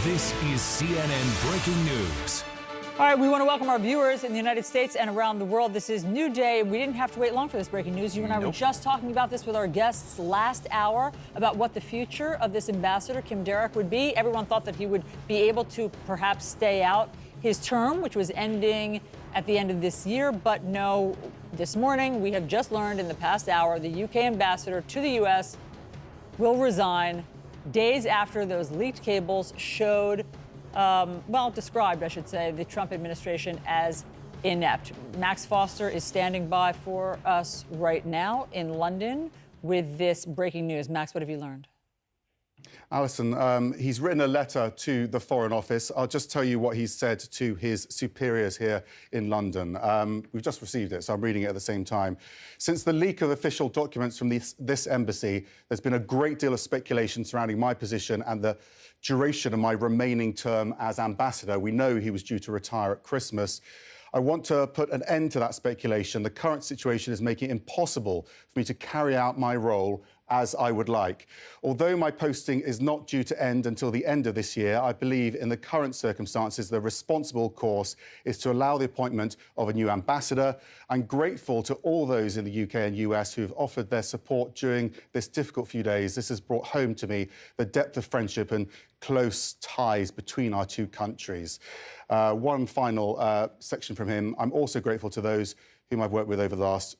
This is CNN Breaking News. All right, we want to welcome our viewers in the United States and around the world. This is New Day. We didn't have to wait long for this breaking news. You and I were just talking about this with our guests last hour about what the future of this ambassador, Kim Darroch, would be. Everyone thought that he would be able to perhaps stay out his term, which was ending at the end of this year. But no, this morning we have just learned in the past hour the UK ambassador to the U.S. will resign days after those leaked cables showed described, I should say, the Trump administration as inept. Max Foster is standing by for us right now in London with this breaking news. Max, what have you learned? Alison, he's written a letter to the Foreign Office. I'll just tell you what he's said to his superiors here in London. We've just received it, so I'm reading it at the same time. Since the leak of official documents from this embassy, there's been a great deal of speculation surrounding my position and the duration of my remaining term as ambassador. We know he was due to retire at Christmas. I want to put an end to that speculation. The current situation is making it impossible for me to carry out my role as I would like. Although my posting is not due to end until the end of this year, I believe in the current circumstances, the responsible course is to allow the appointment of a new ambassador. I'm grateful to all those in the UK and US who've offered their support during this difficult few days. This has brought home to me the depth of friendship and close ties between our two countries. One final section from him. I'm also grateful to those whom I've worked with over the last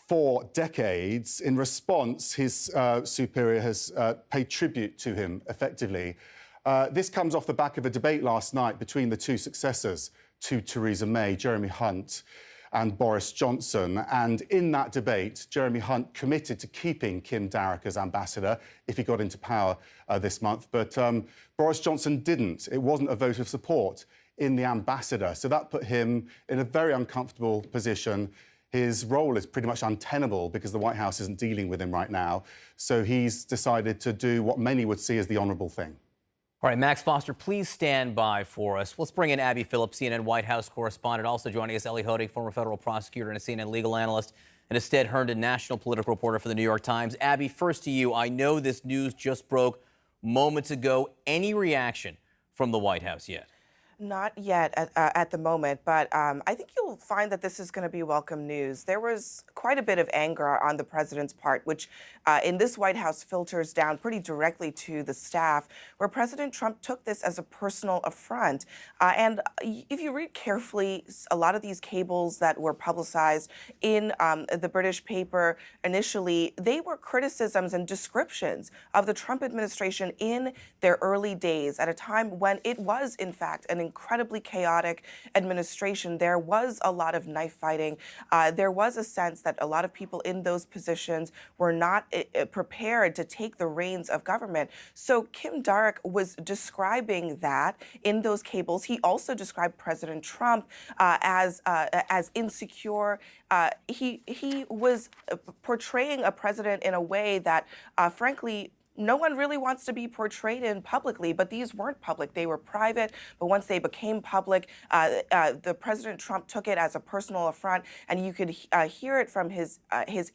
4 decades. In response, his superior has paid tribute to him, effectively. This comes off the back of a debate last night between the two successors to Theresa May, Jeremy Hunt and Boris Johnson. And in that debate, Jeremy Hunt committed to keeping Kim Darroch as ambassador if he got into power this month. But Boris Johnson didn't. It wasn't a vote of support in the ambassador. So that put him in a very uncomfortable position. His role is pretty much untenable because the White House isn't dealing with him right now. So he's decided to do what many would see as the honourable thing. All right, Max Foster, please stand by for us. Let's bring in Abby Phillips, CNN White House correspondent. Also joining us, Ellie Hodig, former federal prosecutor and a CNN legal analyst, and Ested Herndon, national political reporter for the New York Times. Abby, first to you. I know this news just broke moments ago. Any reaction from the White House yet? Not yet at the moment, but I think you'll find that this is going to be welcome news. There was quite a bit of anger on the president's part, which in this White House filters down pretty directly to the staff, where President Trump took this as a personal affront. And if you read carefully, a lot of these cables that were publicized in the British paper initially, they were criticisms and descriptions of the Trump administration in their early days at a time when it was, in fact, an incredibly chaotic administration. There was a lot of knife fighting. There was a sense that a lot of people in those positions were not prepared to take the reins of government. So Kim Darroch was describing that in those cables. He also described President Trump as insecure. He was portraying a president in a way that, frankly, no one really wants to be portrayed in publicly, but these weren't public. They were private, but once they became public, the President Trump took it as a personal affront, and you could hear it from his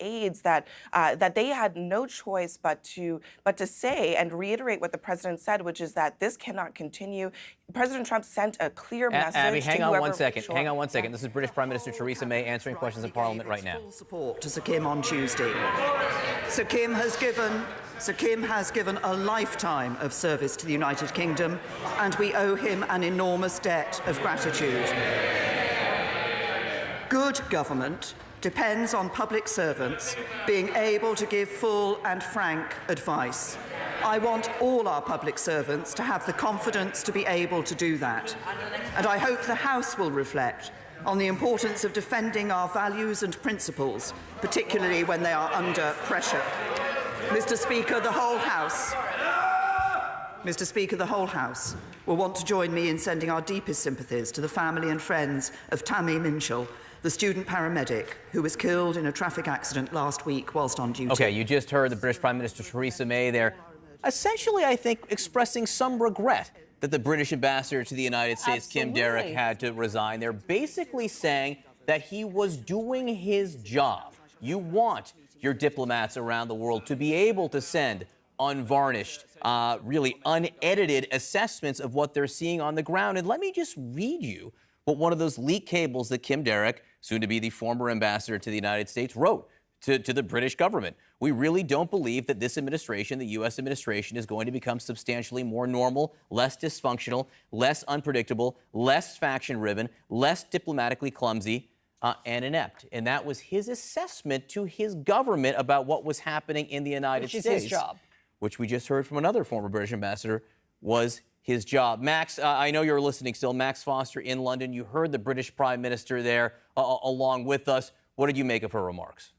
aides that they had no choice but to say and reiterate what the president said, which is that this cannot continue. President Trump sent a clear message. Abby, hang to on whoever, one second. Sure. Hang on one second. This is British Prime Minister Theresa May answering questions in Parliament right now. Full support to Sir Kim on Tuesday. Sir Kim has given a lifetime of service to the United Kingdom, and we owe him an enormous debt of gratitude. Good government depends on public servants being able to give full and frank advice. I want all our public servants to have the confidence to be able to do that. And I hope the House will reflect on the importance of defending our values and principles, particularly when they are under pressure. Mr. Speaker, the whole House will want to join me in sending our deepest sympathies to the family and friends of Tammy Minshall, the student paramedic who was killed in a traffic accident last week whilst on duty. Okay, you just heard the British Prime Minister Theresa May there, essentially, I think, expressing some regret that the British ambassador to the United States, Kim Darroch, had to resign. They're basically saying that he was doing his job. You want your diplomats around the world to be able to send unvarnished, really unedited assessments of what they're seeing on the ground. And let me just read you what one of those leaked cables that Kim Darroch, soon to be the former ambassador to the United States, wrote to the British government. We really don't believe that this administration, the U.S. administration, is going to become substantially more normal, less dysfunctional, less unpredictable, less faction-riven, less diplomatically clumsy, and inept. And that was his assessment to his government about what was happening in the United States. Which is his job. Which we just heard from another former British ambassador was his job. Max, I know you're listening still. Max Foster in London. You heard the British Prime Minister there along with us. What did you make of her remarks?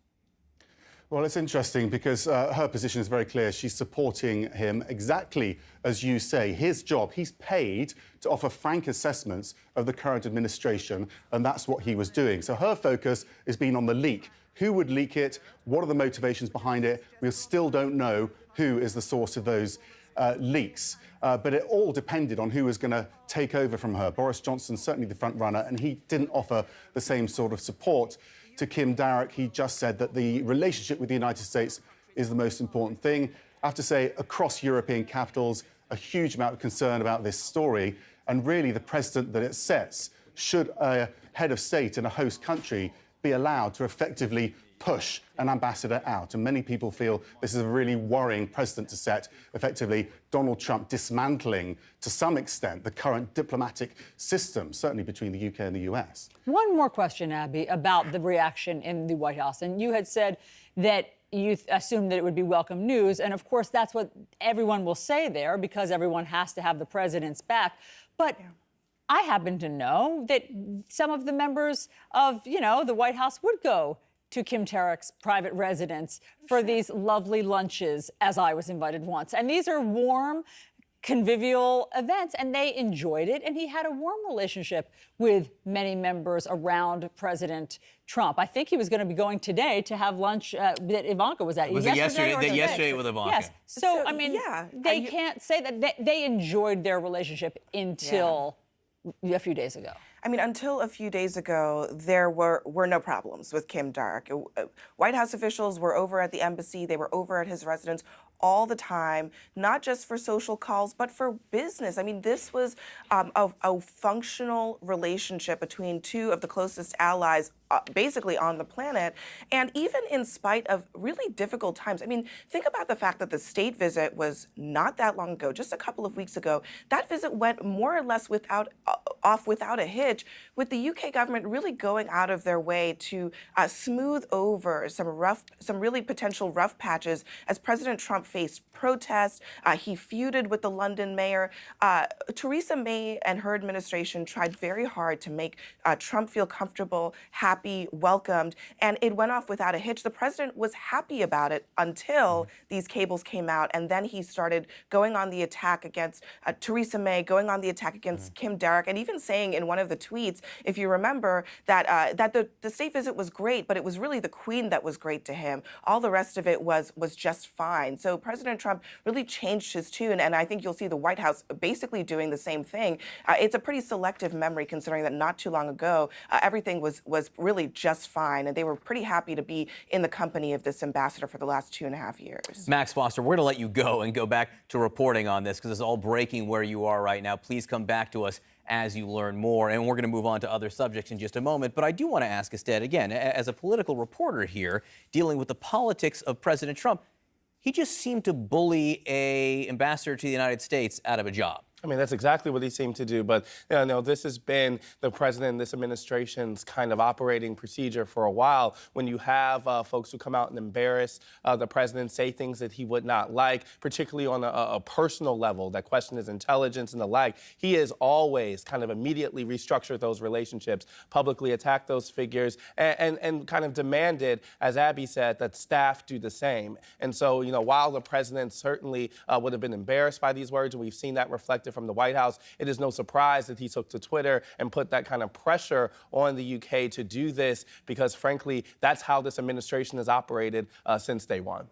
Well, it's interesting because her position is very clear. She's supporting him exactly as you say. His job, he's paid to offer frank assessments of the current administration, and that's what he was doing. So her focus has been on the leak. Who would leak it? What are the motivations behind it? We still don't know who is the source of those leaks. But it all depended on who was going to take over from her. Boris Johnson, certainly the front runner, and he didn't offer the same sort of support to Kim Darroch. He just said that the relationship with the United States is the most important thing. I have to say, across European capitals, a huge amount of concern about this story, and really the precedent that it sets. Should a head of state in a host country be allowed to effectively push an ambassador out? And many people feel this is a really worrying precedent to set, effectively Donald Trump dismantling, to some extent, the current diplomatic system, certainly between the UK and the US. One more question, Abby, about the reaction in the White House. And you had said that you assumed that it would be welcome news. And of course, that's what everyone will say there because everyone has to have the president's back. But I happen to know that some of the members of, the White House would go to Kim Darroch's private residence for these lovely lunches, as I was invited once. And these are warm, convivial events, and they enjoyed it. And he had a warm relationship with many members around President Trump. I think he was going to be going today to have lunch that Ivanka was at. Was it yesterday? Yesterday with Ivanka. Yes. So I mean, they can't say that they enjoyed their relationship until a few days ago. I mean, until a few days ago, there were no problems with Kim Darroch. White House officials were over at the embassy. They were over at his residence all the time, not just for social calls, but for business. I mean, this was a functional relationship between two of the closest allies basically on the planet. And even in spite of really difficult times, I mean, think about the fact that the state visit was not that long ago, just a couple of weeks ago. That visit went more or less off without a hitch, with the UK government really going out of their way to smooth over some really potential rough patches as President Trump faced protests. He feuded with the London mayor. Theresa May and her administration tried very hard to make Trump feel comfortable, happy, welcomed, and it went off without a hitch. The president was happy about it until these cables came out, and then he started going on the attack against Theresa May, going on the attack against Kim Darroch, and even saying in one of the tweets, if you remember, that the state visit was great, but it was really the Queen that was great to him. All the rest of it was just fine. So President Trump really changed his tune, and I think you'll see the White House basically doing the same thing. It's a pretty selective memory, considering that not too long ago, everything was really just fine, and they were pretty happy to be in the company of this ambassador for the last 2.5 years. Max Foster, we're going to let you go and go back to reporting on this because it's all breaking where you are right now. Please come back to us as you learn more, and we're going to move on to other subjects in just a moment. But I do want to ask instead, again, as a political reporter here, dealing with the politics of President Trump, he just seemed to bully an ambassador to the United States out of a job. I mean, that's exactly what he seemed to do. But, this has been the president, this administration's kind of operating procedure for a while. When you have folks who come out and embarrass the president, say things that he would not like, particularly on a personal level, that question his intelligence and the like, he has always kind of immediately restructured those relationships, publicly attacked those figures, and kind of demanded, as Abby said, that staff do the same. And so, while the president certainly would have been embarrassed by these words, and we've seen that reflected from the White House, it is no surprise that he took to Twitter and put that kind of pressure on the UK to do this because, frankly, that's how this administration has operated since day one.